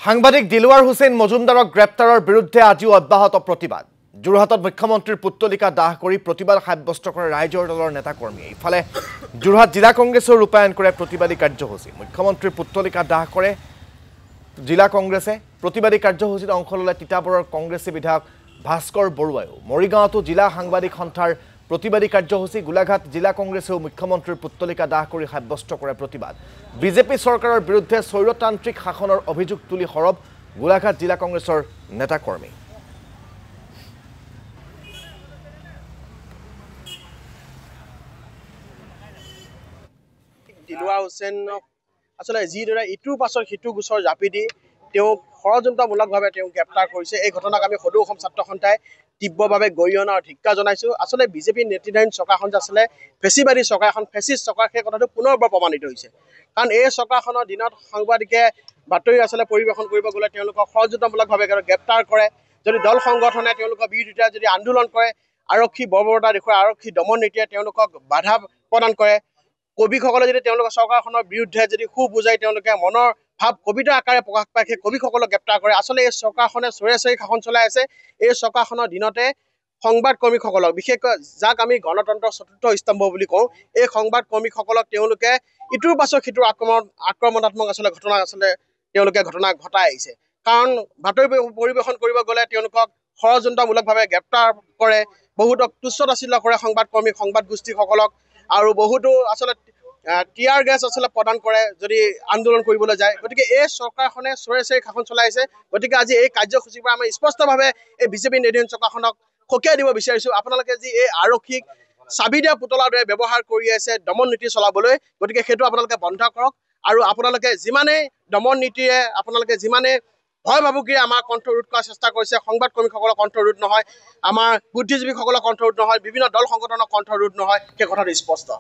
সাংবাদিক দিলৱাৰ হুছেইন মজুমদাৰক গ্ৰেপ্তাৰৰ বিৰুদ্ধে আজিও অব্যাহত প্ৰতিবাদ। যোৰহাটত মুখ্যমন্ত্ৰীৰ পুত্তলিকা দাহ কৰি প্ৰতিবাদ সাব্যস্ত কৰে ৰাইজৰ দলৰ নেতা কৰ্মীয়ে। ইফালে যোৰহাট জিলা কংগ্ৰেছৰ ৰূপায়ণ কৰে প্ৰতিবাদী কাৰ্যসূচী। মুখ্যমন্ত্ৰীৰ পুত্তলিকা দাহ কৰে জিলা কংগ্ৰেছে। প্ৰতিবাদী কাৰ্যসূচীত অংশ ল'লে তিতাবৰৰ কংগ্ৰেছী বিধায়ক ভাস্কৰ বৰুৱায়ো। মৰিগাঁৱতো জিলা সাংবাদিক সন্থাৰ প্ৰতিবাদী কাৰ্যসূচী। গোলাঘাট জিলা কংগ্ৰেছেও মুখ্যমন্ত্ৰীৰ পুত্তলিকা দাহ কৰি সাব্যস্ত কৰে প্ৰতিবাদ। বিজেপি চৰকাৰৰ বিৰুদ্ধে স্বৈৰতান্ত্ৰিক শাসনৰ অভিযোগ তুলি সৰব গোলাঘাট জিলা কংগ্ৰেছৰ নেতা কৰ্মী। দিলৱাৰ হুছেইনক আসলে যিদৰে ইটোৰ পাছৰ সিটো গোচৰ জাপি দি তেওঁক ষড়যন্ত্ৰমূলকভাৱে তেওঁক গ্ৰেপ্তাৰ কৰিছে, এই ঘটনাক আমি সদৌ অসম ছাত্ৰ সন্থাই তীব্ৰভাৱে গৰিহণা আৰু ধিক্কাৰ জনাইছোঁ। আচলতে বিজেপি নেতৃত্বাধীন চৰকাৰখন যে আছিলে ফেচিবাদী চৰকাৰ, এখন ফেচিষ্ট চৰকাৰ, সেই কথাটো পুনৰবাৰ প্ৰমাণিত হৈছে। কাৰণ এই চৰকাৰখনৰ দিনত সাংবাদিকে বাতৰি আচলতে পৰিৱেশন কৰিব গ'লে তেওঁলোকক ষড়যন্ত্ৰমূলকভাৱে গ্ৰেপ্তাৰ কৰে। যদি দল সংগঠনে তেওঁলোকৰ বিৰোধিতা যদি আন্দোলন কৰে, আৰক্ষী বৰ্বৰতা দেখুৱাই, আৰক্ষী দমন নীতিয়ে তেওঁলোকক বাধা প্ৰদান কৰে। কবিসকলে যদি তেওঁলোকৰ চৰকাৰখনৰ বিৰুদ্ধে যদি সুৰ বুজাই তেওঁলোকে মনৰ ভাৱ কবিতা আকাৰে প্ৰকাশ পায়, সেই কবিসকলক গ্ৰেপ্তাৰ কৰে। আচলতে এই চৰকাৰখনে চৌৰাচৰি শাসন চলাই আছে। এই চৰকাৰখনৰ দিনতে সংবাদ কৰ্মীসকলক, বিশেষকৈ যাক আমি গণতন্ত্ৰৰ চতুৰ্থ স্তম্ভ বুলি কওঁ, এই সংবাদ কৰ্মীসকলক তেওঁলোকে ইটোৰ পাছত সিটোৰ আক্ৰমণাত্মক আচলতে ঘটনা ঘটাই আহিছে। কাৰণ বাতৰি পৰিৱেশন কৰিব গ'লে তেওঁলোকক ষড়যন্ত্ৰমূলকভাৱে গ্ৰেপ্তাৰ কৰে, বহুতক তুচ্ছ তাচ্ছিল্য কৰে সংবাদ কৰ্মী, সংবাদ গোষ্ঠীসকলক, আৰু বহুতো আচলতে টিয়াৰ গেছ আচলতে প্ৰদান কৰে যদি আন্দোলন কৰিবলৈ যায়। গতিকে এই চৰকাৰখনে চৌৰাচৰি শাসন চলাইছে। গতিকে আজি এই কাৰ্যসূচীৰ পৰা আমি স্পষ্টভাৱে এই বিজেপি নেতৃত্বাধীন চৰকাৰখনক সকীয়াই দিব বিচাৰিছোঁ। আপোনালোকে যি এই আৰক্ষীক চাবি দিয়া পুতলাৰ দৰে ব্যৱহাৰ কৰি আছে দমন নীতি চলাবলৈ, গতিকে সেইটো আপোনালোকে বন্ধ কৰক। আৰু আপোনালোকে যিমানেই দমন নীতিৰে আপোনালোকে যিমানে ভয় ভাবুকিৰে আমাৰ কণ্ঠ ৰোধ কৰাৰ চেষ্টা কৰিছে, সংবাদ কৰ্মীসকলৰ কণ্ঠ ৰোধ নহয়, আমাৰ বুদ্ধিজীৱীসকলৰ কণ্ঠ ৰোধ নহয়, বিভিন্ন দল সংগঠনৰ কণ্ঠ ৰোধ নহয়, সেই কথাটো স্পষ্ট।